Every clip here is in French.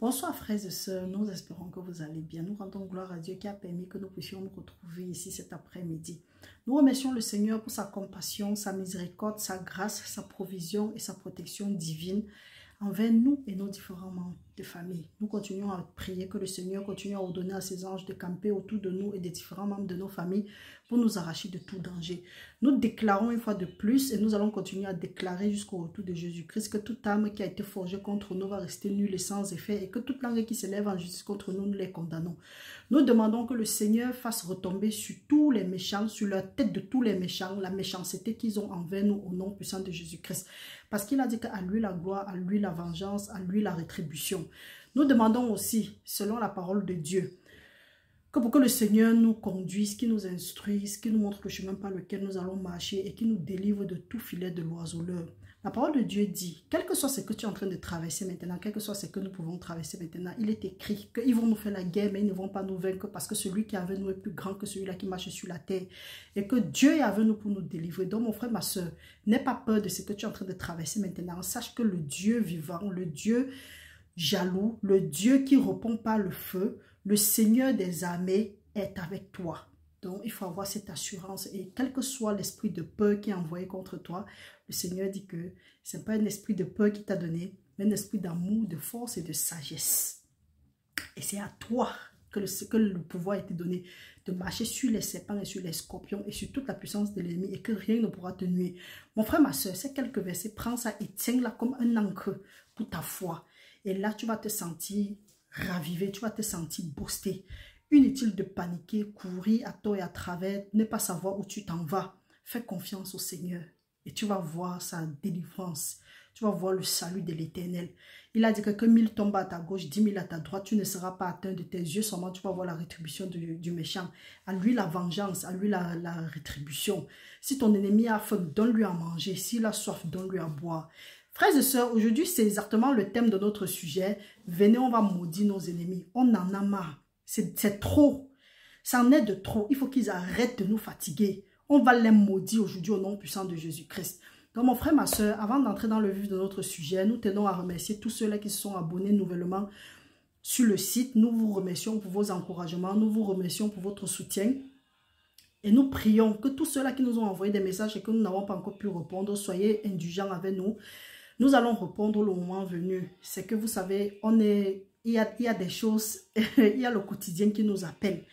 Bonsoir frères et sœurs, nous espérons que vous allez bien. Nous rendons gloire à Dieu qui a permis que nous puissions nous retrouver ici cet après-midi. Nous remercions le Seigneur pour sa compassion, sa miséricorde, sa grâce, sa provision et sa protection divine envers nous et nos différents membres de famille. Nous continuons à prier que le Seigneur continue à ordonner à ses anges de camper autour de nous et des différents membres de nos familles pour nous arracher de tout danger. Nous déclarons une fois de plus et nous allons continuer à déclarer jusqu'au retour de Jésus-Christ que toute arme qui a été forgée contre nous va rester nulle et sans effet et que toute langue qui s'élève en justice contre nous, nous les condamnons. Nous demandons que le Seigneur fasse retomber sur tous les méchants, sur la tête de tous les méchants, la méchanceté qu'ils ont envers nous au nom puissant de Jésus-Christ. Parce qu'il a dit qu'à lui la gloire, à lui la vengeance, à lui la rétribution. Nous demandons aussi, selon la parole de Dieu, que pour que le Seigneur nous conduise, qu'il nous instruise, qu'il nous montre le chemin par lequel nous allons marcher et qu'il nous délivre de tout filet de l'oiseleur. La parole de Dieu dit, quel que soit ce que tu es en train de traverser maintenant, quel que soit ce que nous pouvons traverser maintenant, il est écrit qu'ils vont nous faire la guerre, mais ils ne vont pas nous vaincre parce que celui qui est avec nous est plus grand que celui-là qui marche sur la terre. Et que Dieu est avec nous pour nous délivrer. Donc mon frère, ma soeur, n'aie pas peur de ce que tu es en train de traverser maintenant. Sache que le Dieu vivant, le Dieu jaloux, le Dieu qui ne répond pas le feu, le Seigneur des armées est avec toi. Donc, il faut avoir cette assurance. Et quel que soit l'esprit de peur qui est envoyé contre toi, le Seigneur dit que ce n'est pas un esprit de peur qu'il t'a donné, mais un esprit d'amour, de force et de sagesse. Et c'est à toi que le pouvoir a été donné de marcher sur les serpents et sur les scorpions et sur toute la puissance de l'ennemi et que rien ne pourra te nuire. Mon frère, ma soeur, ces quelques versets, prends ça et tiens-la comme un encre pour ta foi. Et là, tu vas te sentir ravivé, tu vas te sentir boosté. Inutile de paniquer, courir à tort et à travers, ne pas savoir où tu t'en vas. Fais confiance au Seigneur et tu vas voir sa délivrance. Tu vas voir le salut de l'Éternel. Il a dit que 1000 tombent à ta gauche, 10 000 à ta droite, tu ne seras pas atteint de tes yeux, seulement tu vas voir la rétribution du méchant. À lui la vengeance, à lui la rétribution. Si ton ennemi a faim, donne-lui à manger. S'il a soif, donne-lui à boire. Frères et sœurs, aujourd'hui c'est exactement le thème de notre sujet. Venez, on va maudire nos ennemis. On en a marre. C'est trop. Ça en est de trop. Il faut qu'ils arrêtent de nous fatiguer. On va les maudire aujourd'hui au nom puissant de Jésus-Christ. Donc mon frère, ma soeur, avant d'entrer dans le vif de notre sujet, nous tenons à remercier tous ceux-là qui se sont abonnés nouvellement sur le site. Nous vous remercions pour vos encouragements. Nous vous remercions pour votre soutien. Et nous prions que tous ceux-là qui nous ont envoyé des messages et que nous n'avons pas encore pu répondre, soyez indulgents avec nous. Nous allons répondre le moment venu. C'est que vous savez, il y a des choses, il y a le quotidien qui nous appelle.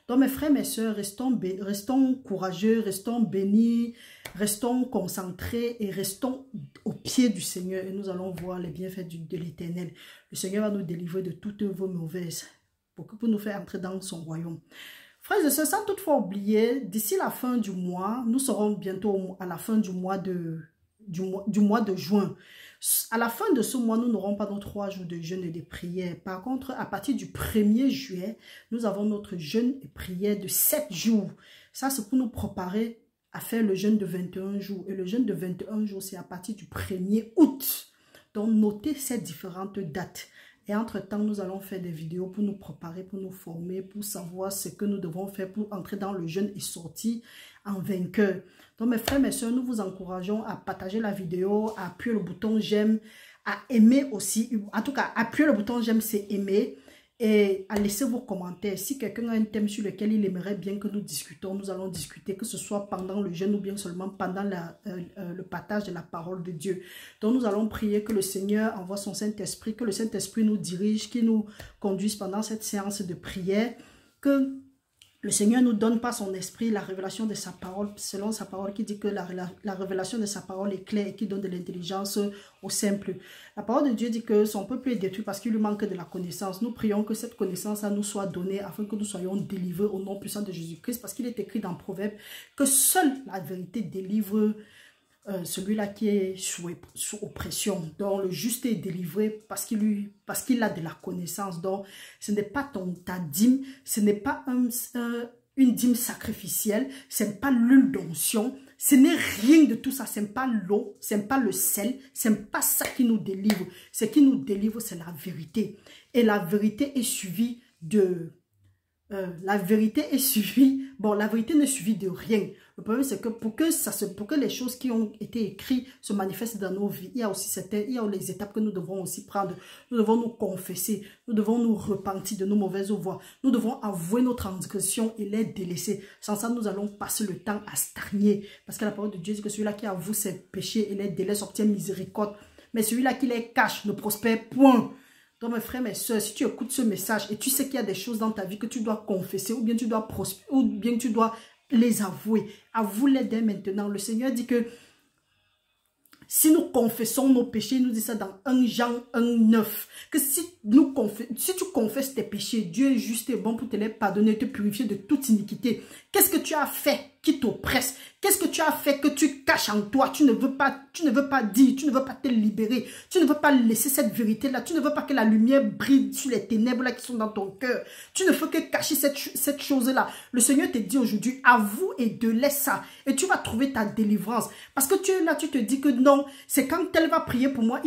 Donc mes frères, mes soeurs, restons courageux, restons bénis, restons concentrés et restons au pied du Seigneur. Et nous allons voir les bienfaits de l'Éternel. Le Seigneur va nous délivrer de toutes vos mauvaises pour nous faire entrer dans son royaume. Frères et sœurs, sans toutefois oublier, d'ici la fin du mois, nous serons bientôt à la fin du mois de juin. À la fin de ce mois, nous n'aurons pas nos 3 jours de jeûne et de prière. Par contre, à partir du 1er juillet, nous avons notre jeûne et prière de 7 jours. Ça, c'est pour nous préparer à faire le jeûne de 21 jours. Et le jeûne de 21 jours, c'est à partir du 1er août. Donc, notez ces différentes dates. Et entre-temps, nous allons faire des vidéos pour nous préparer, pour nous former, pour savoir ce que nous devons faire pour entrer dans le jeûne et sortir en vainqueur. Donc mes frères, mes soeurs, nous vous encourageons à partager la vidéo, à appuyer le bouton j'aime, à aimer aussi. En tout cas, appuyer le bouton j'aime, c'est aimer. Et à laisser vos commentaires. Si quelqu'un a un thème sur lequel il aimerait bien que nous discutons, nous allons discuter, que ce soit pendant le jeûne ou bien seulement pendant le partage de la parole de Dieu. Donc nous allons prier que le Seigneur envoie son Saint-Esprit, que le Saint-Esprit nous dirige, qu'il nous conduise pendant cette séance de prière, que le Seigneur nous donne par son esprit la révélation de sa parole, selon sa parole qui dit que la révélation de sa parole est claire et qui donne de l'intelligence aux simples. La parole de Dieu dit que son peuple est détruit parce qu'il lui manque de la connaissance. Nous prions que cette connaissance nous soit donnée afin que nous soyons délivrés au nom puissant de Jésus-Christ, parce qu'il est écrit dans Proverbe que seule la vérité délivre celui-là qui est sous oppression. Donc le juste est délivré parce qu'il a de la connaissance. Donc ce n'est pas ta dîme, ce n'est pas une dîme sacrificielle, ce n'est pas l'huile d'onction, ce n'est rien de tout ça, ce n'est pas l'eau, ce n'est pas le sel, ce n'est pas ça qui nous délivre. Ce qui nous délivre, c'est la vérité. Et la vérité est suivie la vérité est suivie. Bon, la vérité ne suivie de rien. Le problème, c'est que pour que les choses qui ont été écrites se manifestent dans nos vies, il y a aussi les étapes que nous devons aussi prendre. Nous devons nous confesser. Nous devons nous repentir de nos mauvaises voies. Nous devons avouer nos transgressions et les délaisser. Sans ça, nous allons passer le temps à stagner. Parce que la parole de Dieu dit que celui-là qui avoue ses péchés et les délaisse obtient miséricorde. Mais celui-là qui les cache ne prospère point. Donc mes frères, mes soeurs, si tu écoutes ce message et tu sais qu'il y a des choses dans ta vie que tu dois confesser ou bien tu dois prospérer ou bien tu dois les avouer, avoue-les dès maintenant. Le Seigneur dit que si nous confessons nos péchés, il nous dit ça dans 1 Jean 1,9, que si tu confesses tes péchés, Dieu est juste et bon pour te les pardonner et te purifier de toute iniquité. Qu'est-ce que tu as fait qui t'oppresse? Qu'est-ce que tu as fait que tu caches en toi? Tu ne veux pas dire, tu ne veux pas te libérer, tu ne veux pas laisser cette vérité-là, tu ne veux pas que la lumière brille sur les ténèbres-là qui sont dans ton cœur. Tu ne veux que cacher cette chose-là. Le Seigneur te dit aujourd'hui, avoue et délaisse ça. Et tu vas trouver ta délivrance. Parce que tu es là, tu te dis que non, c'est quand elle va prier pour moi,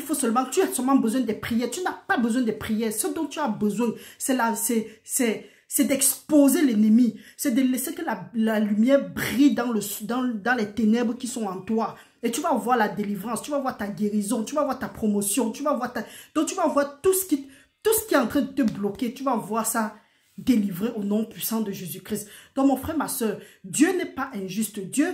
tu as seulement besoin des prières. Tu n'as pas besoin des prières. Ce dont tu as besoin, c'est d'exposer l'ennemi. C'est de laisser que la lumière brille dans les ténèbres qui sont en toi. Et tu vas voir la délivrance, tu vas voir ta guérison, tu vas voir ta promotion, donc tu vas voir tout ce qui est en train de te bloquer. Tu vas voir ça délivré au nom puissant de Jésus-Christ. Donc mon frère, ma soeur, Dieu n'est pas injuste. Dieu,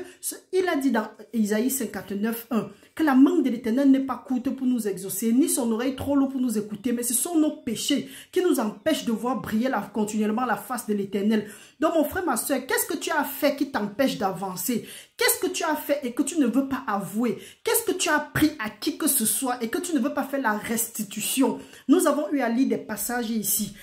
il a dit dans Isaïe 59, 1, que la main de l'Éternel n'est pas courte pour nous exaucer, ni son oreille trop lourde pour nous écouter, mais ce sont nos péchés qui nous empêchent de voir briller continuellement la face de l'Éternel. Donc mon frère, ma soeur, qu'est-ce que tu as fait qui t'empêche d'avancer? Qu'est-ce que tu as fait et que tu ne veux pas avouer? Qu'est-ce que tu as pris à qui que ce soit et que tu ne veux pas faire la restitution? Nous avons eu à lire des passages ici.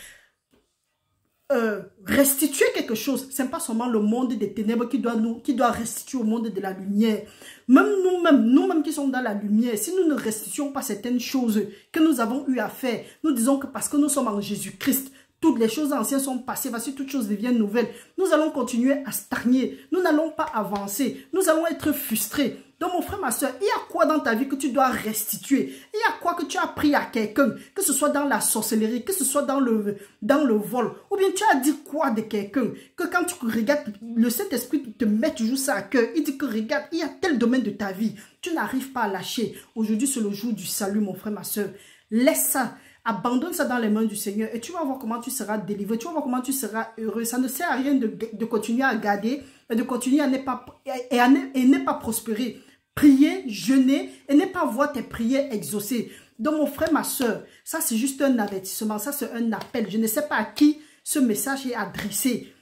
Restituer quelque chose, ce n'est pas seulement le monde des ténèbres qui doit restituer au monde de la lumière. Même nous-mêmes qui sommes dans la lumière, si nous ne restituons pas certaines choses que nous avons eu à faire, nous disons que parce que nous sommes en Jésus-Christ, toutes les choses anciennes sont passées, voici toutes choses deviennent nouvelles. Nous allons continuer à stagner, nous n'allons pas avancer, nous allons être frustrés. Donc mon frère, ma soeur, il y a quoi dans ta vie que tu dois restituer? Il y a quoi que tu as pris à quelqu'un? Que ce soit dans la sorcellerie, que ce soit dans le vol. Ou bien tu as dit quoi de quelqu'un? Que quand tu regardes, le Saint-Esprit te met toujours ça à cœur. Il dit que regarde, il y a tel domaine de ta vie. Tu n'arrives pas à lâcher. Aujourd'hui, c'est le jour du salut, mon frère, ma soeur. Laisse ça. Abandonne ça dans les mains du Seigneur et tu vas voir comment tu seras délivré. Tu vas voir comment tu seras heureux. Ça ne sert à rien de continuer à garder et de continuer à ne pas prospérer. Prier, jeûner et ne pas voir tes prières exaucées. Donc mon frère, ma soeur, ça c'est juste un avertissement, ça c'est un appel. Je ne sais pas à qui ce message est adressé.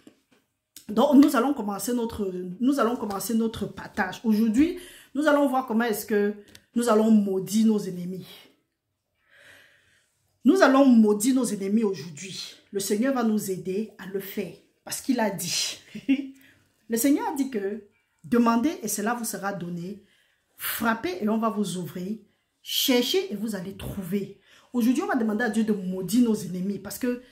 Donc nous allons commencer notre partage. Aujourd'hui, nous allons voir comment est-ce que nous allons maudire nos ennemis. Nous allons maudire nos ennemis aujourd'hui. Le Seigneur va nous aider à le faire parce qu'il a dit. Le Seigneur a dit que demandez et cela vous sera donné. Frappez et on va vous ouvrir. Cherchez et vous allez trouver. Aujourd'hui, on va demander à Dieu de maudire nos ennemis parce que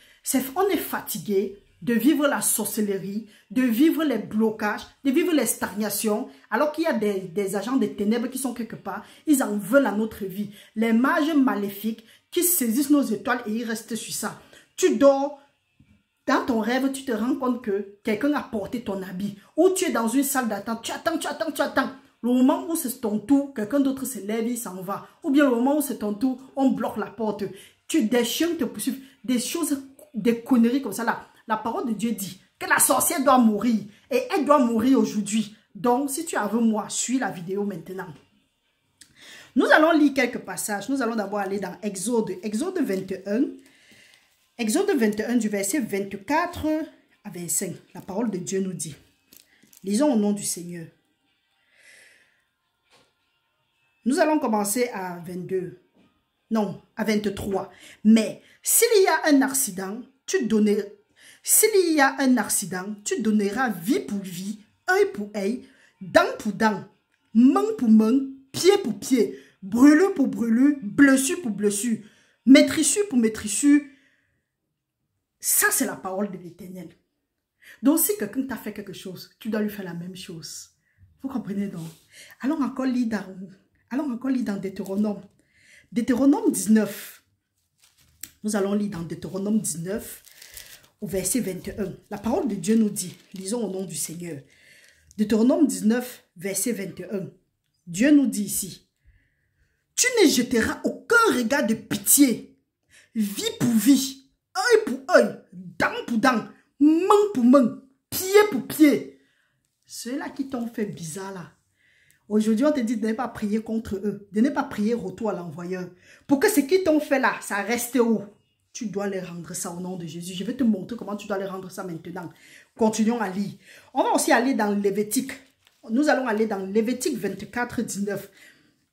on est fatigué de vivre la sorcellerie, de vivre les blocages, de vivre les stagnations, alors qu'il y a des agents des ténèbres qui sont quelque part. Ils en veulent à notre vie. Les mages maléfiques qui saisissent nos étoiles et ils restent sur ça. Tu dors. Dans ton rêve, tu te rends compte que quelqu'un a porté ton habit. Ou tu es dans une salle d'attente. Tu attends. Le moment où c'est ton tour, quelqu'un d'autre se lève, il s'en va. Ou bien le moment où c'est ton tour, on bloque la porte. Des chiens te poursuivent. Des choses, des conneries comme ça là. La parole de Dieu dit que la sorcière doit mourir. Et elle doit mourir aujourd'hui. Donc, si tu es avec moi, suis la vidéo maintenant. Nous allons lire quelques passages. Nous allons d'abord aller dans Exode 21. Exode 21 du verset 24 à 25. La parole de Dieu nous dit. Lisons au nom du Seigneur. Nous allons commencer à 22. Non, à 23. Mais s'il y a un accident, tu donneras vie pour vie, œil pour œil, dent pour dent, main pour main, pied pour pied, brûlure pour brûlure, blessure pour blessure, maîtrissure pour maîtrissure. Ça, c'est la parole de l'Éternel. Donc, si quelqu'un t'a fait quelque chose, tu dois lui faire la même chose. Vous comprenez donc? Allons encore lire dans Deutéronome. Deutéronome 19. Nous allons lire dans Deutéronome 19 au verset 21. La parole de Dieu nous dit, lisons au nom du Seigneur. Deutéronome 19, verset 21. Dieu nous dit ici, tu ne jeteras aucun regard de pitié, vie pour vie, œil pour œil, dent pour dent, main pour main, pied pour pied. Ceux-là qui t'ont fait bizarre là. Aujourd'hui, on te dit de ne pas prier contre eux, de ne pas prier retour à l'envoyeur. Pour que ce qu'ils t'ont fait là, ça reste où? Tu dois les rendre ça au nom de Jésus. Je vais te montrer comment tu dois les rendre ça maintenant. Continuons à lire. On va aussi aller dans Lévitique. Nous allons aller dans Lévitique 24, 19.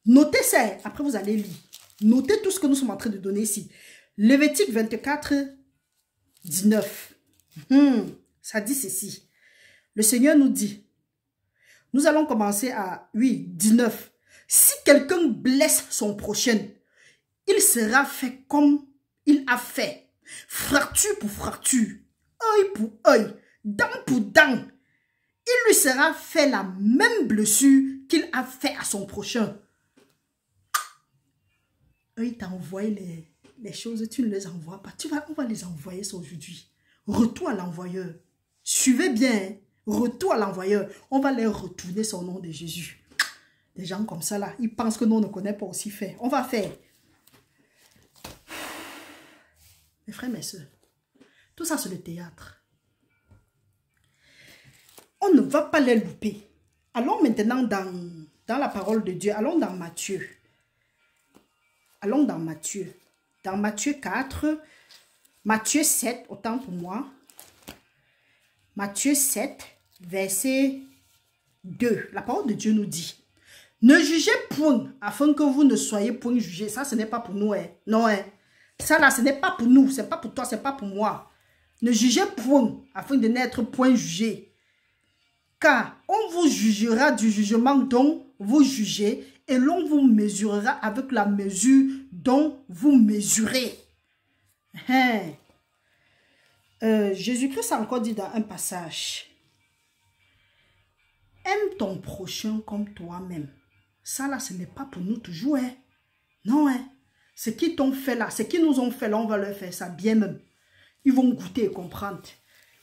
Notez ça. Après, vous allez lire. Notez tout ce que nous sommes en train de donner ici. Lévitique 24, 19. Ça dit ceci. Le Seigneur nous dit, nous allons commencer à 19. Si quelqu'un blesse son prochain, il sera fait comme il a fait, fracture pour fracture, œil pour œil, dent pour dent. Il lui sera fait la même blessure qu'il a fait à son prochain. Il t'a envoyé les choses, tu ne les envoies pas. On va les envoyer ça aujourd'hui. Retour à l'envoyeur. Suivez bien, hein? Retour à l'envoyeur. On va les retourner au nom de Jésus. Des gens comme ça là, ils pensent que nous on ne connaît pas aussi faire. On va faire. Mes frères, mes soeurs, tout ça c'est le théâtre. On ne va pas les louper. Allons maintenant dans la parole de Dieu. Allons dans Matthieu. Allons dans Matthieu. Dans Matthieu 4, Matthieu 7, autant pour moi. Matthieu 7, verset 2. La parole de Dieu nous dit, ne jugez point afin que vous ne soyez point jugés. Ça, ce n'est pas pour nous. Hein. Non, hein. Ça là, ce n'est pas pour nous, ce n'est pas pour toi, ce n'est pas pour moi. Ne jugez point, afin de n'être point jugé. Car on vous jugera du jugement dont vous jugez, et l'on vous mesurera avec la mesure dont vous mesurez. Jésus-Christ a encore dit dans un passage, aime ton prochain comme toi-même. Ça là, ce n'est pas pour nous toujours. Hein. Non, hein. Ce qu'ils t'ont fait là, ce qu'ils nous ont fait là, on va leur faire ça bien même. Ils vont goûter et comprendre.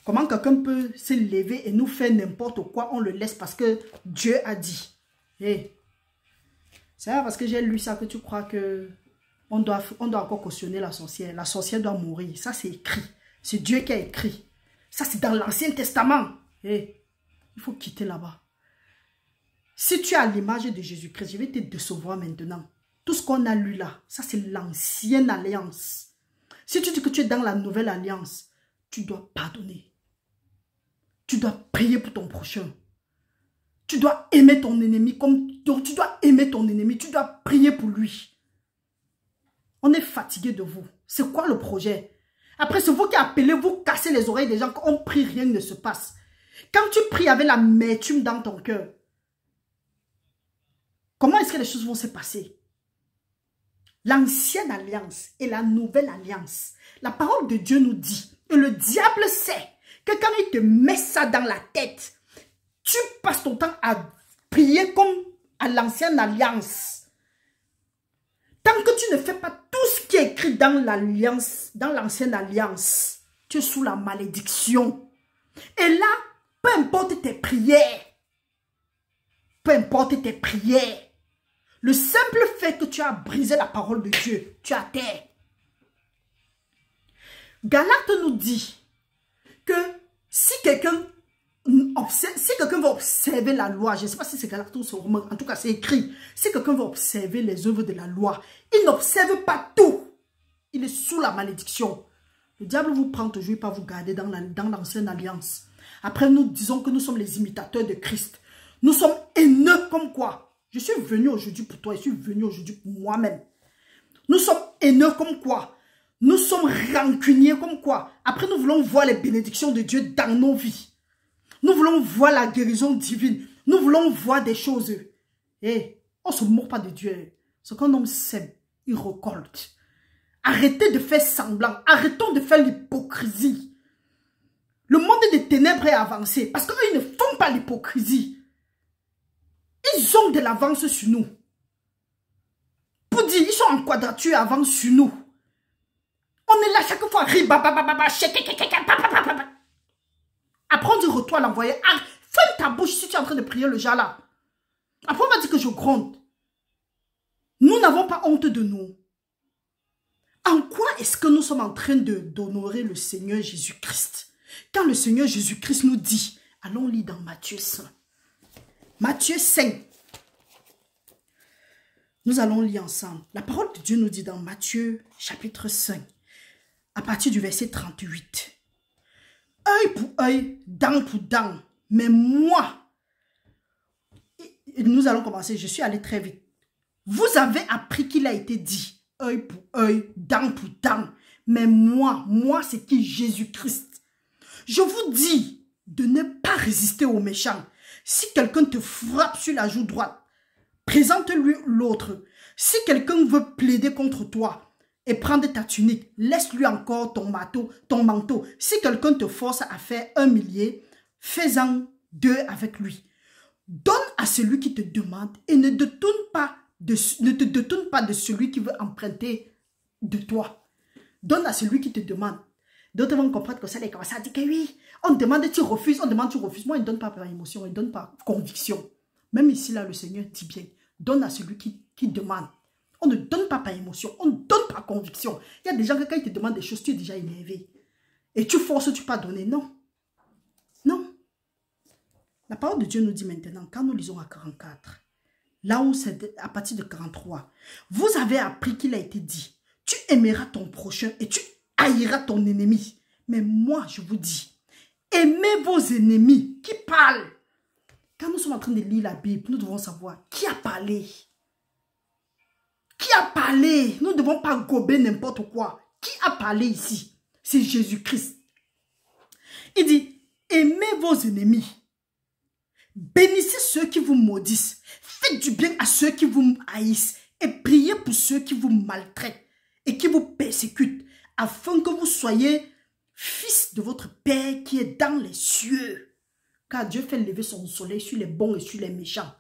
Comment quelqu'un peut se lever et nous faire n'importe quoi, on le laisse parce que Dieu a dit. Hey. C'est parce que j'ai lu ça que tu crois que on doit encore cautionner la sorcière. La sorcière doit mourir. Ça c'est écrit. C'est Dieu qui a écrit. Ça c'est dans l'Ancien Testament. Hey. Il faut quitter là-bas. Si tu as l'image de Jésus-Christ, je vais te décevoir maintenant. Tout ce qu'on a lu là, ça c'est l'ancienne alliance. Si tu dis que tu es dans la nouvelle alliance, tu dois pardonner. Tu dois prier pour ton prochain. Tu dois aimer ton ennemi donc tu dois aimer ton ennemi. Tu dois prier pour lui. On est fatigué de vous. C'est quoi le projet? Après, c'est vous qui appelez, vous cassez les oreilles des gens. Quand on prie, rien ne se passe. Quand tu pries avec l'amertume dans ton cœur, comment est-ce que les choses vont se passer? L'ancienne alliance et la nouvelle alliance. La parole de Dieu nous dit, et le diable sait, que quand il te met ça dans la tête, tu passes ton temps à prier comme à l'ancienne alliance. Tant que tu ne fais pas tout ce qui est écrit dans l'alliance, dans l'ancienne alliance, tu es sous la malédiction. Et là, peu importe tes prières, le simple fait que tu as brisé la parole de Dieu, tu as terre. Galate nous dit que si quelqu'un va observer la loi, je ne sais pas si c'est Galate ou c'est Romain, en tout cas c'est écrit, si quelqu'un va observer les œuvres de la loi, il n'observe pas tout. Il est sous la malédiction. Le diable vous prend toujours pas vous garder dans l'ancienne alliance. Après, nous disons que nous sommes les imitateurs de Christ. Nous sommes haineux comme quoi? Je suis venu aujourd'hui pour toi, je suis venu aujourd'hui pour moi-même. Nous sommes haineux comme quoi? Nous sommes rancuniers comme quoi? Après, nous voulons voir les bénédictions de Dieu dans nos vies. Nous voulons voir la guérison divine. Nous voulons voir des choses. On ne se moque pas de Dieu. Ce qu'un homme sème, il récolte. Arrêtez de faire semblant. Arrêtons de faire l'hypocrisie. Le monde des ténèbres est avancé parce qu'eux, ils ne font pas l'hypocrisie. Ils ont de l'avance sur nous. Pour dire, ils sont en quadrature avant sur nous. On est là chaque fois. Après, on dit retour à l'envoyer. Ferme ta bouche si tu es en train de prier le genre là. Après, on va dire que je gronde. Nous n'avons pas honte de nous. En quoi est-ce que nous sommes en train d'honorer le Seigneur Jésus-Christ? Quand le Seigneur Jésus-Christ nous dit, allons lire dans Matthieu 5. Matthieu 5. Nous allons lire ensemble. La parole de Dieu nous dit dans Matthieu chapitre 5, à partir du verset 38. Œil pour œil, dent pour dent. Mais moi, et nous allons commencer, je suis allé très vite. Vous avez appris qu'il a été dit, œil pour œil, dent pour dent. Mais moi c'est qui? Jésus-Christ. Je vous dis de ne pas résister aux méchants. Si quelqu'un te frappe sur la joue droite, présente-lui l'autre. Si quelqu'un veut plaider contre toi et prendre ta tunique, laisse-lui encore ton manteau. Si quelqu'un te force à faire 1 millier, fais-en 2 avec lui. Donne à celui qui te demande et ne te détourne pas de celui qui veut emprunter de toi. Donne à celui qui te demande. D'autres vont comprendre que ça, les commencent à dire que oui, on demande, tu refuses, on demande, tu refuses. Moi, il ne donne pas par émotion, il ne donne pas conviction. Même ici, là, le Seigneur dit bien, donne à celui qui demande. On ne donne pas par émotion, on ne donne pas conviction. Il y a des gens que quand ils te demandent des choses, tu es déjà énervé. Et tu forces, tu ne peux pas donner. Non. Non. La parole de Dieu nous dit maintenant, quand nous lisons à 44, là où c'est à partir de 43, vous avez appris qu'il a été dit, tu aimeras ton prochain et tu haïras ton ennemi. Mais moi, je vous dis, aimez vos ennemis. Qui parle? Quand nous sommes en train de lire la Bible, nous devons savoir qui a parlé. Qui a parlé? Nous ne devons pas gober n'importe quoi. Qui a parlé ici? C'est Jésus-Christ. Il dit, aimez vos ennemis. Bénissez ceux qui vous maudissent. Faites du bien à ceux qui vous haïssent. Et priez pour ceux qui vous maltraitent et qui vous persécutent, afin que vous soyez fils de votre Père qui est dans les cieux. Car Dieu fait lever son soleil sur les bons et sur les méchants.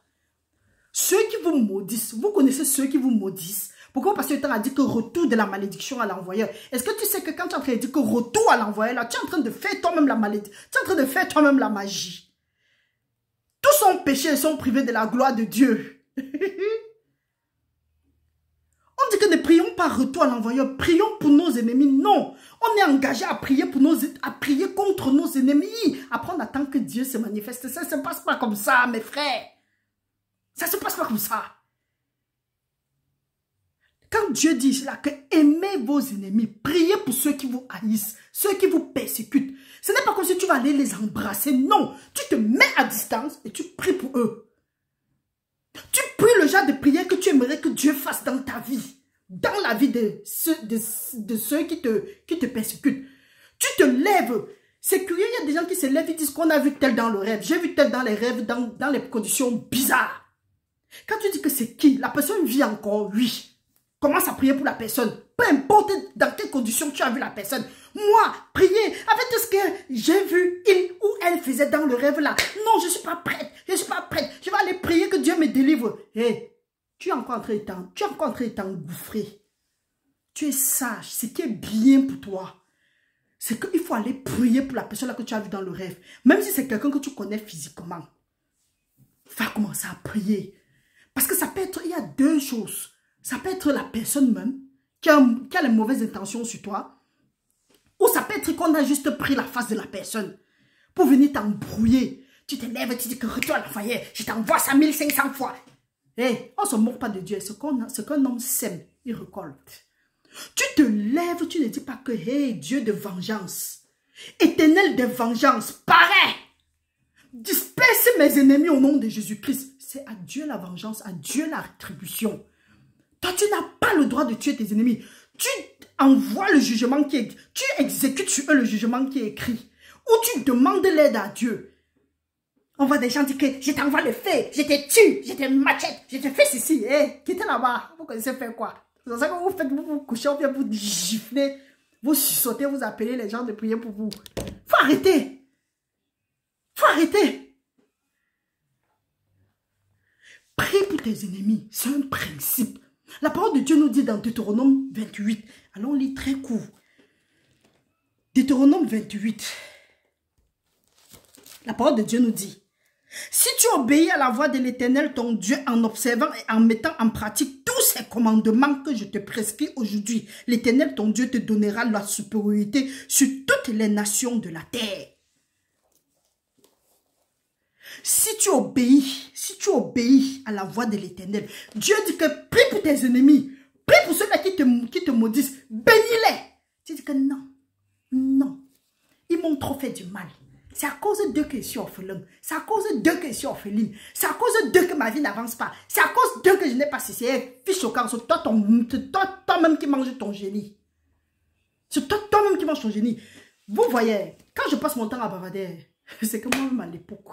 Ceux qui vous maudissent, vous connaissez ceux qui vous maudissent. Pourquoi? Parce que le temps a dit que retour de la malédiction à l'envoyeur. Est-ce que tu sais que quand tu es en train de dire que retour à l'envoyeur, là, tu es en train de faire toi-même la malédiction. Tu es en train de faire toi-même la magie. Tous sont péchés et sont privés de la gloire de Dieu. On dit que ne prions pas retour à l'envoyeur, prions pour nos ennemis. Non, on est engagé à prier, à prier contre nos ennemis. Après, on attend que Dieu se manifeste. Ça ne se passe pas comme ça, mes frères. Ça ne se passe pas comme ça. Quand Dieu dit là que aimez vos ennemis, priez pour ceux qui vous haïssent, ceux qui vous persécutent. Ce n'est pas comme si tu vas aller les embrasser. Non, tu te mets à distance et tu pries pour eux. Tu pries le genre de prière que tu aimerais que Dieu fasse dans ta vie. Dans la vie de ceux qui te persécutent. Tu te lèves. C'est curieux, il y a des gens qui se lèvent et disent qu'on a vu tel dans le rêve. J'ai vu tel dans les rêves, dans les conditions bizarres. Quand tu dis que c'est qui, la personne vit encore, oui. Commence à prier pour la personne. Peu importe dans quelles conditions tu as vu la personne. Moi, prier avec tout ce que j'ai vu, il ou elle faisait dans le rêve là. Non, je ne suis pas prête. Je ne suis pas prête. Je vais aller prier que Dieu me délivre. Hé, tu es encore en train de t'engouffrer. Tu es sage. Ce qui est bien pour toi, c'est qu'il faut aller prier pour la personne là que tu as vue dans le rêve. Même si c'est quelqu'un que tu connais physiquement. Va commencer à prier. Parce que ça peut être, il y a deux choses. Ça peut être la personne même qui a les mauvaises intentions sur toi. Ou ça peut être qu'on a juste pris la face de la personne pour venir t'embrouiller. Tu te lèves et tu dis que retourne à l'envoyer. Je t'envoie ça 1500 fois. Hey, on ne se moque pas de Dieu. Ce qu'un homme sème, il récolte. Tu te lèves, tu ne dis pas que hey, Dieu de vengeance, éternel de vengeance, parais. Disperse mes ennemis au nom de Jésus-Christ. C'est à Dieu la vengeance, à Dieu la rétribution. Toi, tu n'as pas le droit de tuer tes ennemis. Tu envoies le jugement qui est... Tu exécutes sur eux le jugement qui est écrit. Ou tu demandes l'aide à Dieu. On voit des gens dire que je t'envoie le feu, je te tue, je te machette, je te fais ceci. Hey, quittez là-bas. Vous connaissez faire quoi? C'est ça que vous faites, vous vous couchez, bien vous giflez, vous sautez, vous appelez les gens de prier pour vous. Faut arrêter. Faut arrêter. Prie pour tes ennemis. C'est un principe. La parole de Dieu nous dit dans Deutéronome 28, allons lire très court. Deutéronome 28. La parole de Dieu nous dit, si tu obéis à la voix de l'Éternel, ton Dieu, en observant et en mettant en pratique tous ces commandements que je te prescris aujourd'hui, l'Éternel, ton Dieu, te donnera la supériorité sur toutes les nations de la terre. Si tu obéis à la voix de l'Éternel, Dieu dit que prie pour tes ennemis, prie pour ceux-là qui te maudissent, bénis-les. Tu dis que non, non, ils m'ont trop fait du mal. C'est à cause d'eux que je suis orphelin. C'est à cause d'eux que je suis orpheline. C'est à cause d'eux que ma vie n'avance pas. C'est à cause d'eux que je n'ai pas cessé. Fiche au carreau, c'est toi-même qui manges ton génie. C'est toi-même qui manges ton génie. Vous voyez, quand je passe mon temps à bavader, c'est que moi-même à l'époque,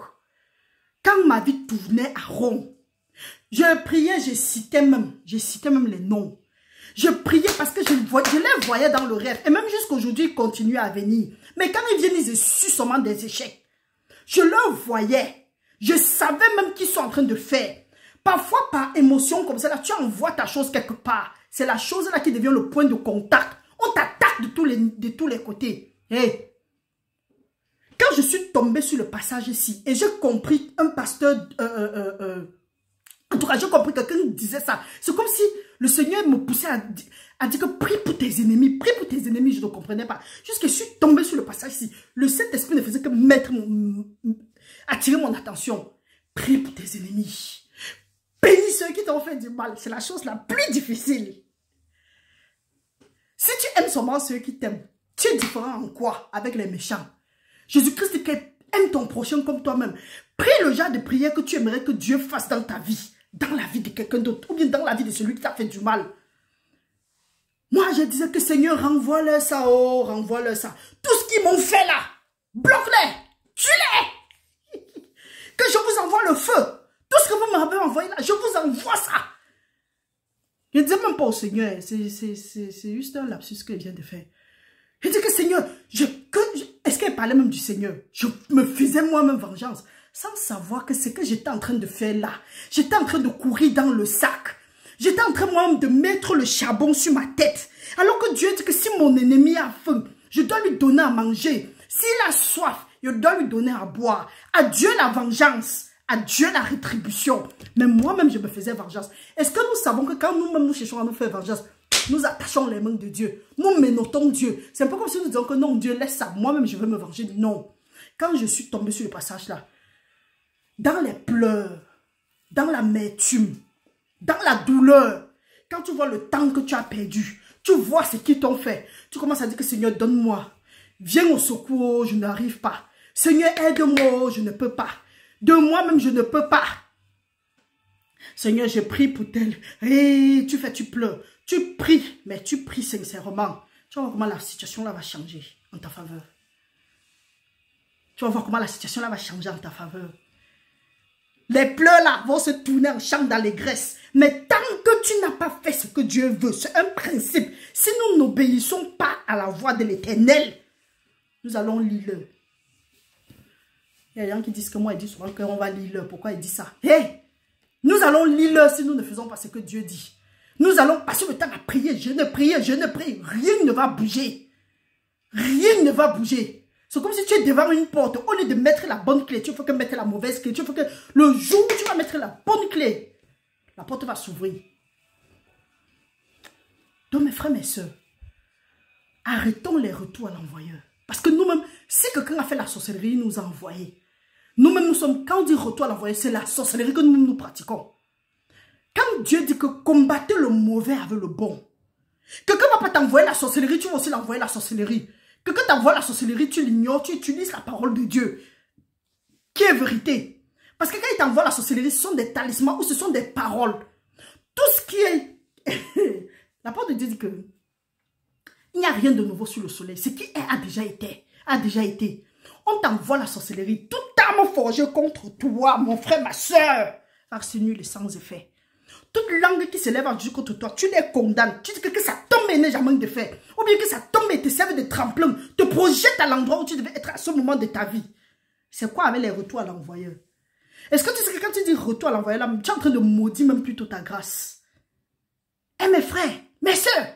quand ma vie tournait à rond, je priais, je citais même les noms. Je priais parce que je les voyais dans le rêve. Et même jusqu'aujourd'hui, ils continuent à venir. Mais quand ils viennent, ils essuient seulement des échecs. Je leur voyais. Je savais même qu'ils sont en train de faire. Parfois, par émotion comme ça, là, tu envoies ta chose quelque part. C'est la chose là qui devient le point de contact. On t'attaque de tous les côtés. Hey. Quand je suis tombée sur le passage ici, et j'ai compris un pasteur... en tout cas, j'ai compris que quelqu'un disait ça. C'est comme si le Seigneur me poussait à dire que prie pour tes ennemis. Prie pour tes ennemis, je ne comprenais pas. Jusqu'à je suis tombée sur le passage ici. Le Saint-Esprit ne faisait que attirer mon attention. Prie pour tes ennemis. Bénis ceux qui t'ont fait du mal. C'est la chose la plus difficile. Si tu aimes seulement ceux qui t'aiment, tu es différent en quoi avec les méchants? Jésus-Christ dit qu'il aime ton prochain comme toi-même. Prie le genre de prière que tu aimerais que Dieu fasse dans ta vie. Dans la vie de quelqu'un d'autre, ou bien dans la vie de celui qui t'a fait du mal. Moi, je disais que Seigneur, renvoie-leur ça, oh, renvoie-leur ça. Tout ce qu'ils m'ont fait là, bloque-les, tue-les. Que je vous envoie le feu. Tout ce que vous m'avez envoyé là, je vous envoie ça. Je ne disais même pas au Seigneur, c'est juste un lapsus que je viens de faire. Je dis que Seigneur, est-ce qu'elle parlait même du Seigneur? Je me faisais moi-même vengeance. Sans savoir que ce que j'étais en train de faire là, j'étais en train de courir dans le sac. J'étais en train moi-même de mettre le charbon sur ma tête. Alors que Dieu dit que si mon ennemi a faim, je dois lui donner à manger. S'il a soif, je dois lui donner à boire. À Dieu la vengeance, à Dieu la rétribution. Mais moi-même, je me faisais vengeance. Est-ce que nous savons que quand nous-mêmes nous cherchons à nous faire vengeance, nous attachons les mains de Dieu, nous ménotons Dieu. C'est un peu comme si nous disions que non, Dieu laisse ça, moi-même je veux me venger. Non. Quand je suis tombée sur le passage là, dans les pleurs, dans l'amertume, dans la douleur, quand tu vois le temps que tu as perdu, tu vois ce qu'ils t'ont fait, tu commences à dire que Seigneur, donne-moi. Viens au secours, je n'arrive pas. Seigneur, aide-moi, je ne peux pas. De moi-même, je ne peux pas. Seigneur, je prie pour tel. Et tu pleures. Tu pries, mais tu pries sincèrement. Tu vas voir comment la situation là va changer en ta faveur. Tu vas voir comment la situation là va changer en ta faveur. Les pleurs là vont se tourner en chant d'allégresse. Mais tant que tu n'as pas fait ce que Dieu veut, c'est un principe. Si nous n'obéissons pas à la voix de l'Éternel, nous allons lire. Il y a des gens qui disent que moi, ils disent souvent qu'on va lire. Pourquoi ils disent ça? Hey, nous allons lire si nous ne faisons pas ce que Dieu dit. Nous allons passer le temps à prier. Je ne prie. Rien ne va bouger. Rien ne va bouger. C'est comme si tu es devant une porte. Au lieu de mettre la bonne clé, tu faut que mettre la mauvaise clé. Tu faut que le jour où tu vas mettre la bonne clé, la porte va s'ouvrir. Donc mes frères, mes soeurs, arrêtons les retours à l'envoyeur. Parce que nous-mêmes, si quelqu'un a fait la sorcellerie, il nous a envoyé. Nous-mêmes, nous sommes, quand on dit retour à l'envoyeur, c'est la sorcellerie que nous pratiquons. Quand Dieu dit que combattez le mauvais avec le bon, quelqu'un ne va pas t'envoyer la sorcellerie, tu vas aussi l'envoyer la sorcellerie. Quelqu'un t'envoie la sorcellerie, tu l'ignores, tu utilises la parole de Dieu, qui est vérité. Parce que quand il t'envoie la sorcellerie, ce sont des talismans ou ce sont des paroles. Tout ce qui est... La parole de Dieu dit que il n'y a rien de nouveau sur le soleil. Ce qui est a déjà été. On t'envoie la sorcellerie. Toute arme forgée contre toi, mon frère, ma soeur, va se nul et sans effet. Toute langue qui se lève en Dieu contre toi, tu les condamnes. Tu dis que ça tombe et n'est jamais de fait. Ou bien que ça tombe et te serve de tremplin. Te projette à l'endroit où tu devais être à ce moment de ta vie. C'est quoi avec les retours à l'envoyeur? Est-ce que tu sais que quand tu dis retour à l'envoyeur, là, tu es en train de maudire même plutôt ta grâce? Eh mes frères, mes soeurs,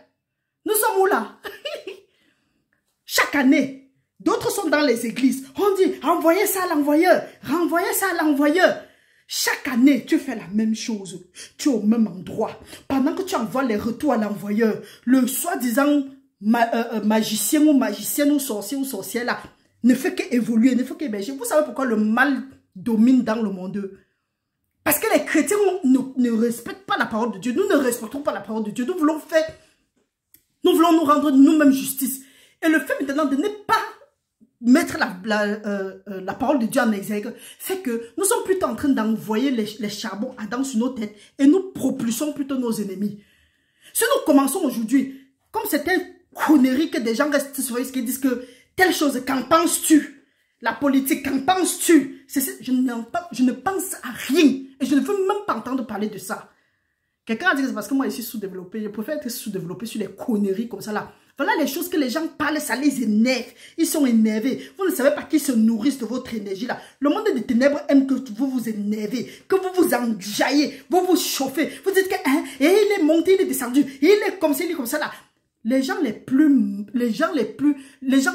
nous sommes où là? Chaque année, d'autres sont dans les églises. On dit, envoyez ça à l'envoyeur, renvoyez ça à l'envoyeur. Chaque année, tu fais la même chose. Tu es au même endroit. Pendant que tu envoies les retours à l'envoyeur, le soi-disant magicien ou magicienne ou sorcier ou sorcière là, ne fait qu'évoluer, ne fait qu'émerger. Vous savez pourquoi le mal domine dans le monde? Parce que les chrétiens ne respectent pas la parole de Dieu. Nous ne respectons pas la parole de Dieu. Nous voulons nous rendre nous-mêmes justice. Et le fait maintenant de ne pas mettre la parole de Dieu en exergue fait que nous sommes plutôt en train d'envoyer les charbons ardents sur nos têtes et nous propulsons plutôt nos ennemis. Si nous commençons aujourd'hui, comme c'était une connerie que des gens restent sur ce qui disent que telle chose, qu'en penses-tu? La politique, qu'en penses-tu? Je ne pense à rien et je ne veux même pas entendre parler de ça. Quelqu'un a dit que c'est parce que moi je suis sous-développé. Je préfère être sous-développé sur des conneries comme ça là. Voilà les choses que les gens parlent, ça les énerve. Ils sont énervés. Vous ne savez pas qu'ils se nourrissent de votre énergie là. Le monde des ténèbres aime que vous vous énervez, que vous vous enjaillez, vous vous chauffez. Vous dites que et il est monté, il est descendu, il est comme ça, il est comme ça là. Les gens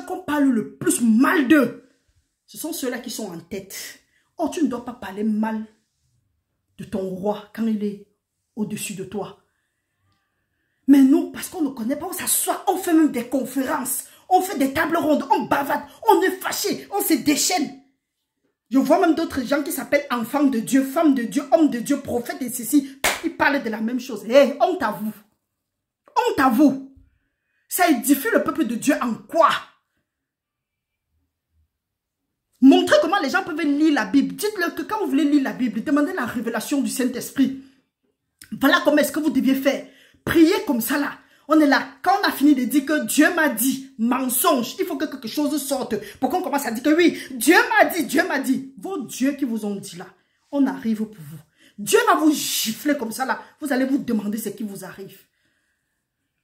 qu'on parle le plus mal d'eux, ce sont ceux-là qui sont en tête. Oh, tu ne dois pas parler mal de ton roi quand il est au-dessus de toi. Mais nous, parce qu'on ne connaît pas, on s'assoit, on fait même des conférences, on fait des tables rondes, on bavade, on est fâché, on se déchaîne. Je vois même d'autres gens qui s'appellent enfants de Dieu, femmes de Dieu, hommes de Dieu, prophètes et ceci. Ils parlent de la même chose. Hé, honte à vous. Honte à vous. Ça édifie le peuple de Dieu en quoi? Montrez comment les gens peuvent lire la Bible. Dites-leur que quand vous voulez lire la Bible, demandez la révélation du Saint-Esprit. Voilà comment est-ce que vous deviez faire. Priez comme ça là. On est là. Quand on a fini de dire que Dieu m'a dit, mensonge, il faut que quelque chose sorte. Pour qu'on commence à dire que oui, Dieu m'a dit, Dieu m'a dit. Vos dieux qui vous ont dit là, on arrive pour vous. Dieu va vous gifler comme ça là. Vous allez vous demander ce qui vous arrive.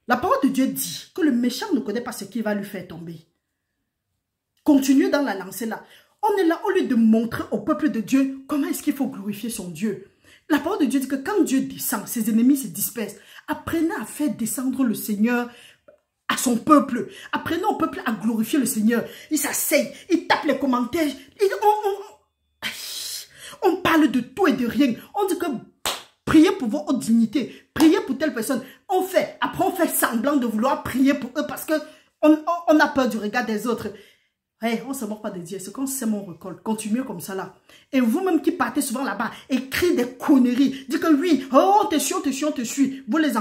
La parole de Dieu dit que le méchant ne connaît pas ce qui va lui faire tomber. Continuez dans la lancée là. On est là au lieu de montrer au peuple de Dieu comment est-ce qu'il faut glorifier son Dieu. La parole de Dieu dit que quand Dieu descend, ses ennemis se dispersent. Apprenez à faire descendre le Seigneur à son peuple. Apprenez au peuple à glorifier le Seigneur. Il s'asseye, il tape les commentaires. On parle de tout et de rien. On dit que priez pour vos hautes dignités. Priez pour telle personne. On fait. Après, on fait semblant de vouloir prier pour eux parce que on a peur du regard des autres. Hey, on ne se moque pas de Dieu. C'est quand c'est mon récolte. Continuez comme ça là. Et vous-même qui partez souvent là-bas, écrivez des conneries. Dites que oui, oh, on te suit, on te suit, on te suit. Vous les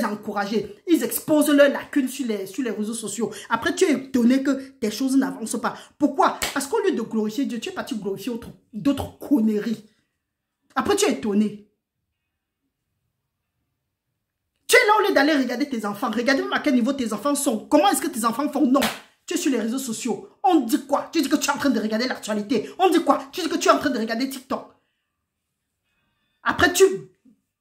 encouragez. Ils exposent leurs lacunes sur les réseaux sociaux. Après, tu es étonné que tes choses n'avancent pas. Pourquoi? Parce qu'au lieu de glorifier Dieu, tu es parti glorifier d'autres conneries. Après, tu es étonné. Tu es là au lieu d'aller regarder tes enfants. Regardez même à quel niveau tes enfants sont. Comment est-ce que tes enfants font? Non. Tu es sur les réseaux sociaux. On dit quoi? Tu dis que tu es en train de regarder l'actualité. On dit quoi? Tu dis que tu es en train de regarder TikTok. Après, tu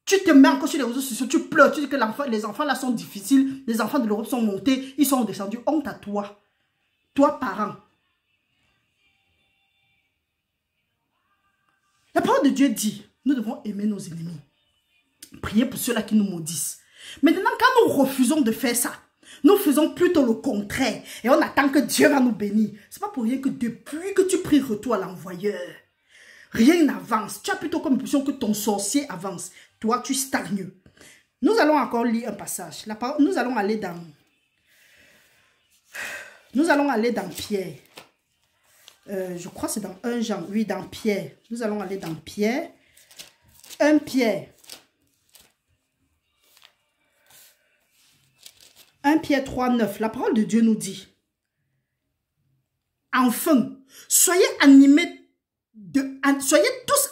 te mets encore sur les réseaux sociaux. Tu pleures. Tu dis que les enfants là sont difficiles. Les enfants de l'Europe sont montés. Ils sont descendus. Honte à toi. Toi, parent. La parole de Dieu dit, nous devons aimer nos ennemis. Prier pour ceux-là qui nous maudissent. Maintenant, quand nous refusons de faire ça, nous faisons plutôt le contraire et on attend que Dieu va nous bénir. C'est pas pour rien que depuis que tu pries retour à l'envoyeur, rien n'avance. Tu as plutôt comme impression que ton sorcier avance. Toi, tu stagnes. Nous allons encore lire un passage. Nous allons aller dans Pierre. Je crois que c'est dans 1 Jean. Oui, dans Pierre. Nous allons aller dans Pierre. 1 Pierre. 1 Pierre 3, 9, la parole de Dieu nous dit, enfin, soyez tous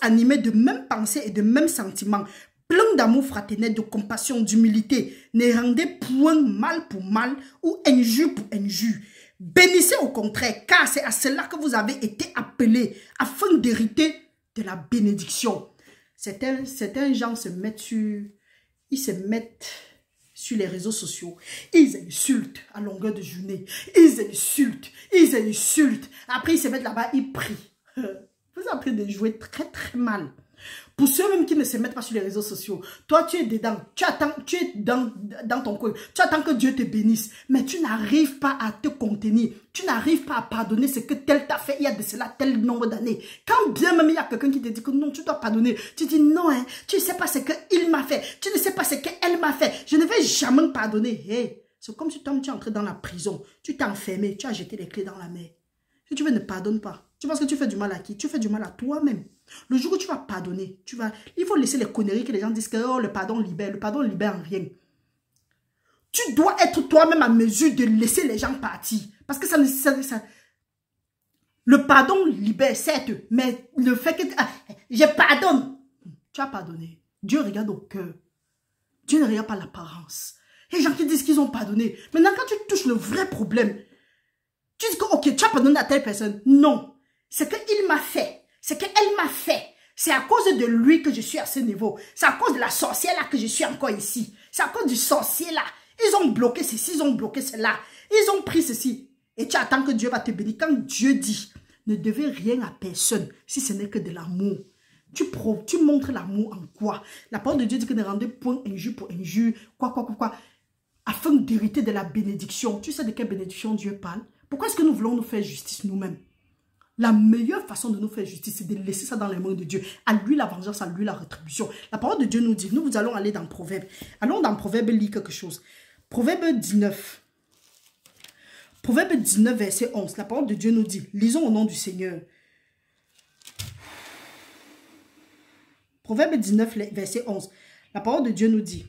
animés de mêmes pensées et de mêmes sentiments, pleins d'amour fraternel, de compassion, d'humilité. Ne rendez point mal pour mal ou injure pour injure. Bénissez au contraire, car c'est à cela que vous avez été appelés, afin d'hériter de la bénédiction. Certains gens se mettent sur les réseaux sociaux. Ils insultent à longueur de journée. Ils insultent. Après, ils se mettent là-bas, ils prient. Vous êtes en train de jouer très très mal. Pour ceux-mêmes qui ne se mettent pas sur les réseaux sociaux, toi tu es dedans, tu es dans ton coin, tu attends que Dieu te bénisse, mais tu n'arrives pas à te contenir, tu n'arrives pas à pardonner ce que tel t'a fait il y a de cela tel nombre d'années. Quand bien même il y a quelqu'un qui te dit que non, tu dois pardonner, tu dis non, hein, tu ne sais pas ce qu'il m'a fait, tu ne sais pas ce qu'elle m'a fait, je ne vais jamais pardonner. Hey, c'est comme si toi tu es entré dans la prison, tu t'es enfermé, tu as jeté les clés dans la mer. Si tu veux, ne pardonne pas. Tu penses que tu fais du mal à qui? Tu fais du mal à toi-même. Le jour où tu vas pardonner, il faut laisser les conneries que les gens disent que oh, le pardon libère en rien. Tu dois être toi-même à mesure de laisser les gens partir. Parce que le pardon libère, certes, mais le fait que je pardonne, tu as pardonné. Dieu regarde au cœur. Dieu ne regarde pas l'apparence. Les gens qui disent qu'ils ont pardonné. Maintenant, quand tu touches le vrai problème, tu dis que ok, tu as pardonné à telle personne. Non. Ce qu'il m'a fait, ce qu'elle m'a fait, c'est à cause de lui que je suis à ce niveau. C'est à cause de la sorcière là que je suis encore ici. C'est à cause du sorcier là. Ils ont bloqué ceci, ils ont bloqué cela. Ils ont pris ceci. Et tu attends que Dieu va te bénir. Quand Dieu dit, ne devez rien à personne si ce n'est que de l'amour. Tu montres l'amour en quoi? La parole de Dieu dit que ne rendez point injure pour injure. Quoi. Afin d'hériter de la bénédiction. Tu sais de quelle bénédiction Dieu parle? Pourquoi est-ce que nous voulons nous faire justice nous-mêmes? La meilleure façon de nous faire justice, c'est de laisser ça dans les mains de Dieu. À lui la vengeance, à lui la rétribution. La parole de Dieu nous dit, nous allons aller dans Proverbe. Allons dans Proverbe, lire quelque chose. Proverbe 19. Proverbe 19, verset 11. La parole de Dieu nous dit, lisons au nom du Seigneur. Proverbe 19, verset 11. La parole de Dieu nous dit,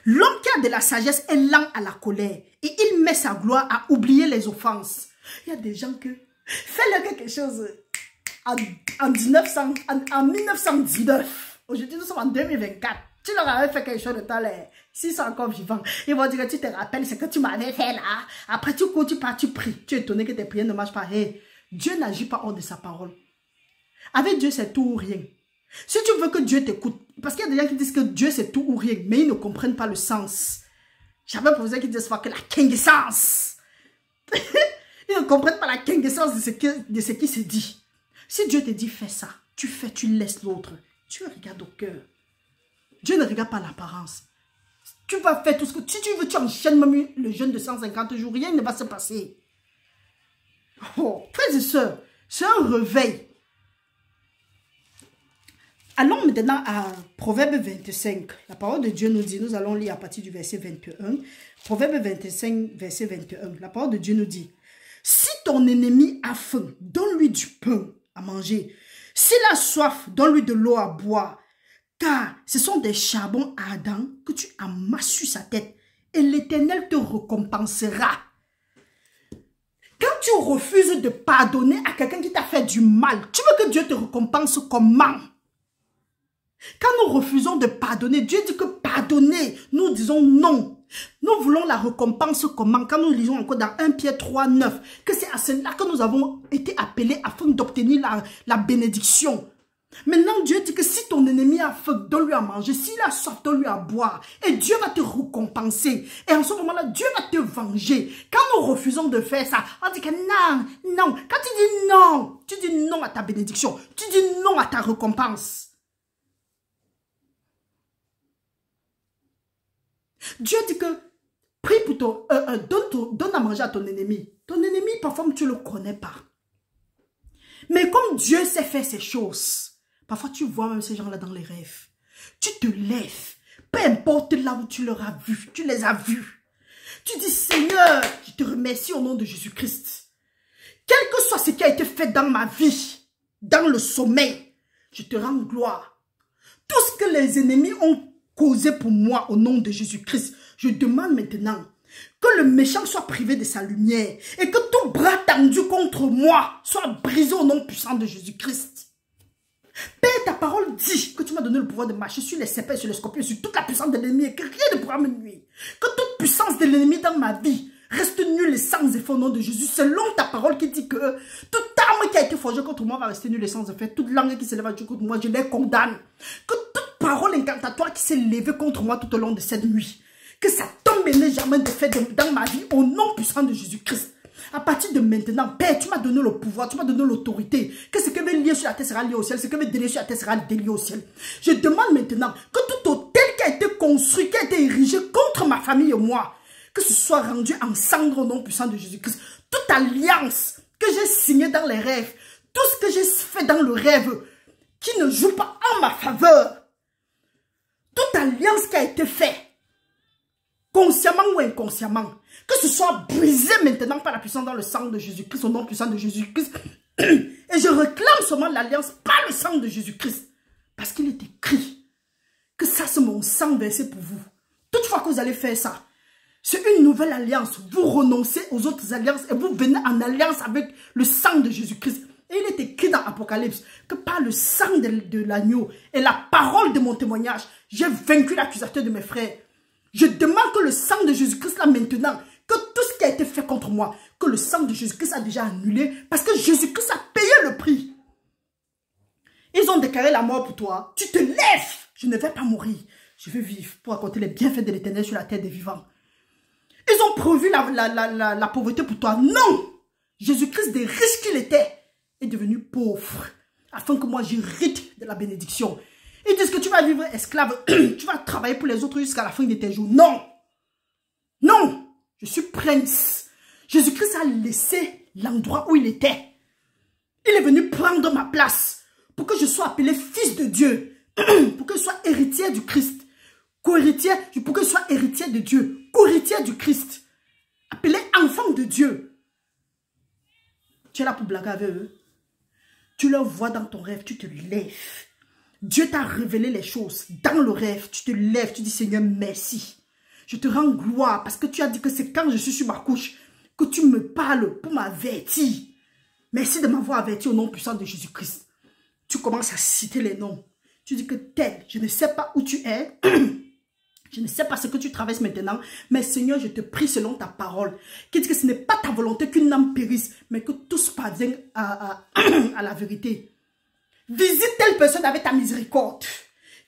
l'homme qui a de la sagesse est lent à la colère et il met sa gloire à oublier les offenses. Il y a des gens que fais-leur quelque chose en 1919. Aujourd'hui, nous sommes en 2024. Tu leur avais fait quelque chose de temps, s'ils sont encore vivants. Ils vont dire que tu te rappelles ce que tu m'avais fait là. Après, tu cours, tu pars, tu pries. Tu es étonné que tes prières ne marchent pas. Hey, Dieu n'agit pas hors de sa parole. Avec Dieu, c'est tout ou rien. Si tu veux que Dieu t'écoute, parce qu'il y a des gens qui disent que Dieu c'est tout ou rien, mais ils ne comprennent pas le sens. J'avais posé qui disent que la quintessence. Ils ne comprennent pas la quintessence de ce qui se dit. Si Dieu te dit fais ça, tu fais, tu laisses l'autre. Dieu regarde au cœur. Dieu ne regarde pas l'apparence. Tu vas faire tout ce que si tu veux, tu enchaînes même le jeûne de 150 jours, rien ne va se passer. Oh, frères et sœurs, c'est un réveil. Allons maintenant à Proverbe 25. La parole de Dieu nous dit, nous allons lire à partir du verset 21. Proverbe 25, verset 21. La parole de Dieu nous dit, si ton ennemi a faim, donne-lui du pain à manger. S'il a soif, donne-lui de l'eau à boire. Car ce sont des charbons ardents que tu amasses sur sa tête et l'Éternel te récompensera. Quand tu refuses de pardonner à quelqu'un qui t'a fait du mal, tu veux que Dieu te récompense comment? Quand nous refusons de pardonner, Dieu dit que pardonner, nous disons non. Nous voulons la récompense comment? Quand nous lisons encore dans 1 Pierre 3, 9, que c'est à cela que nous avons été appelés afin d'obtenir la bénédiction. Maintenant, Dieu dit que si ton ennemi a faim, donne-lui à manger. S'il a soif, donne-lui à boire. Et Dieu va te récompenser. Et en ce moment-là, Dieu va te venger. Quand nous refusons de faire ça, on dit que non. Quand tu dis non à ta bénédiction. Tu dis non à ta récompense. Dieu dit que prie pour ton, donne à manger à ton ennemi. Ton ennemi, parfois, tu ne le connais pas. Mais comme Dieu sait faire ces choses, parfois tu vois même ces gens-là dans les rêves. Tu te lèves, peu importe là où tu leur as vu, tu les as vus. Tu dis, Seigneur, je te remercie au nom de Jésus-Christ. Quel que soit ce qui a été fait dans ma vie, dans le sommeil, je te rends gloire. Tout ce que les ennemis ont causé pour moi au nom de Jésus-Christ, je demande maintenant que le méchant soit privé de sa lumière et que tout bras tendu contre moi soit brisé au nom puissant de Jésus-Christ. Père, ta parole dit que tu m'as donné le pouvoir de marcher sur les serpents, sur les scorpions, sur toute la puissance de l'ennemi et que rien ne pourra me nuire. Que toute puissance de l'ennemi dans ma vie reste nulle et sans effet au nom de Jésus. Selon ta parole qui dit que toute arme qui a été forgée contre moi va rester nulle et sans effet. Toute langue qui s'élève contre moi, je les condamne. Que toute parole incantatoire qui s'est levée contre moi tout au long de cette nuit, que ça tombe et n'ait jamais de fait dans ma vie au nom puissant de Jésus-Christ. À partir de maintenant, Père, tu m'as donné le pouvoir, tu m'as donné l'autorité. Que ce que veut est lié sur la terre sera lié au ciel. Ce qui est délié sur la terre sera délié au ciel. Je demande maintenant que tout hôtel qui a été construit, qui a été érigé contre ma famille et moi, que ce soit rendu en cendres au nom puissant de Jésus-Christ. Toute alliance que j'ai signée dans les rêves, tout ce que j'ai fait dans le rêve, qui ne joue pas en ma faveur, toute alliance qui a été faite, consciemment ou inconsciemment, que ce soit brisé maintenant par la puissance dans le sang de Jésus-Christ, au nom puissant de Jésus-Christ. Et je réclame seulement l'alliance par le sang de Jésus-Christ. Parce qu'il est écrit que ça c'est mon sang versé pour vous. Toutefois que vous allez faire ça, c'est une nouvelle alliance. Vous renoncez aux autres alliances et vous venez en alliance avec le sang de Jésus-Christ. Et il est écrit dans Apocalypse que par le sang de l'agneau et la parole de mon témoignage, j'ai vaincu l'accusateur de mes frères. Je demande que le sang de Jésus-Christ, là maintenant, que tout ce qui a été fait contre moi, que le sang de Jésus-Christ a déjà annulé, parce que Jésus-Christ a payé le prix. Ils ont déclaré la mort pour toi. Tu te lèves. Je ne vais pas mourir. Je vais vivre pour raconter les bienfaits de l'Éternel sur la terre des vivants. Ils ont prévu la pauvreté pour toi. Non. Jésus-Christ, des riches qu'il était, est devenu pauvre, afin que moi j'hérite de la bénédiction. Ils disent que tu vas vivre esclave, tu vas travailler pour les autres jusqu'à la fin de tes jours. Non. Non. Je suis prince. Jésus-Christ a laissé l'endroit où il était. Il est venu prendre ma place pour que je sois appelé fils de Dieu, pour que je sois héritier du Christ, co-héritier, pour que je sois héritier de Dieu, co-héritier du Christ, appelé enfant de Dieu. Tu es là pour blaguer avec eux. Tu leur vois dans ton rêve, tu te lèves. Dieu t'a révélé les choses. Dans le rêve, tu te lèves, tu dis Seigneur, merci. Je te rends gloire parce que tu as dit que c'est quand je suis sur ma couche que tu me parles pour m'avertir. Merci de m'avoir averti au nom puissant de Jésus-Christ. Tu commences à citer les noms. Tu dis que tel, je ne sais pas où tu es. Je ne sais pas ce que tu traverses maintenant. Mais Seigneur, je te prie selon ta parole. Qui dit que ce n'est pas ta volonté qu'une âme périsse, mais que tous parviennent à la vérité. Visite telle personne avec ta miséricorde.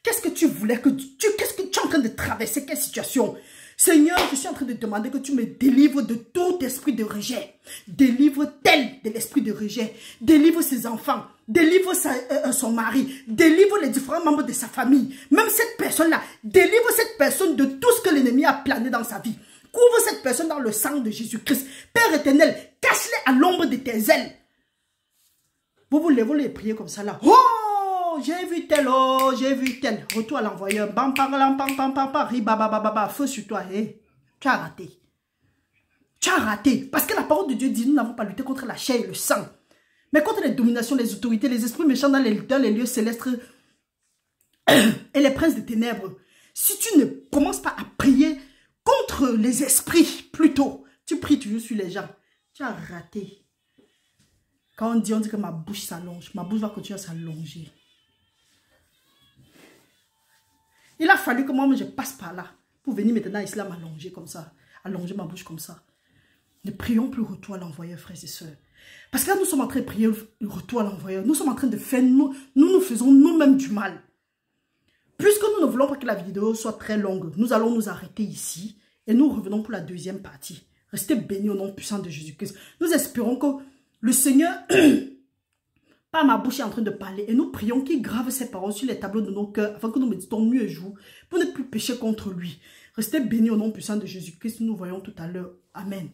Qu'est-ce que tu voulais que qu'est-ce que tu es en train de traverser? Quelle situation? Seigneur, je suis en train de demander que tu me délivres de tout esprit de rejet. Délivre tel de l'esprit de rejet. Délivre ses enfants. Délivre son mari. Délivre les différents membres de sa famille. Même cette personne-là. Délivre cette personne de tout ce que l'ennemi a plané dans sa vie. Couvre cette personne dans le sang de Jésus-Christ. Père éternel, cache-les à l'ombre de tes ailes. Vous les priez comme ça là. Oh, j'ai vu tel, oh, j'ai vu tel. Retour à l'envoyeur. Bam, bam, bam, bam, bam, bam, bam, riba, bam, bam, bam, feu sur toi. Hey, tu as raté. Tu as raté. Parce que la parole de Dieu dit, nous n'avons pas lutté contre la chair et le sang. Mais contre les dominations, les autorités, les esprits méchants dans les lieux célestes et les princes des ténèbres. Si tu ne commences pas à prier contre les esprits, plutôt, tu pries toujours sur les gens. Tu as raté. Quand on dit que ma bouche s'allonge, ma bouche va continuer à s'allonger. Il a fallu que moi, je passe par là pour venir maintenant ici là m'allonger comme ça. Allonger ma bouche comme ça. Ne prions plus retour à l'envoyeur, frères et sœurs. Parce que là, nous sommes en train de prier le retour à l'envoyeur. Nous sommes en train de faire, nous faisons nous-mêmes du mal. Puisque nous ne voulons pas que la vidéo soit très longue, nous allons nous arrêter ici et nous revenons pour la deuxième partie. Restez bénis au nom puissant de Jésus-Christ. Nous espérons que le Seigneur, par ma bouche, est en train de parler. Et nous prions qu'il grave ces paroles sur les tableaux de nos cœurs afin que nous méditons nuit et jour pour ne plus pécher contre lui. Restez bénis au nom puissant de Jésus-Christ. Nous nous voyons tout à l'heure. Amen.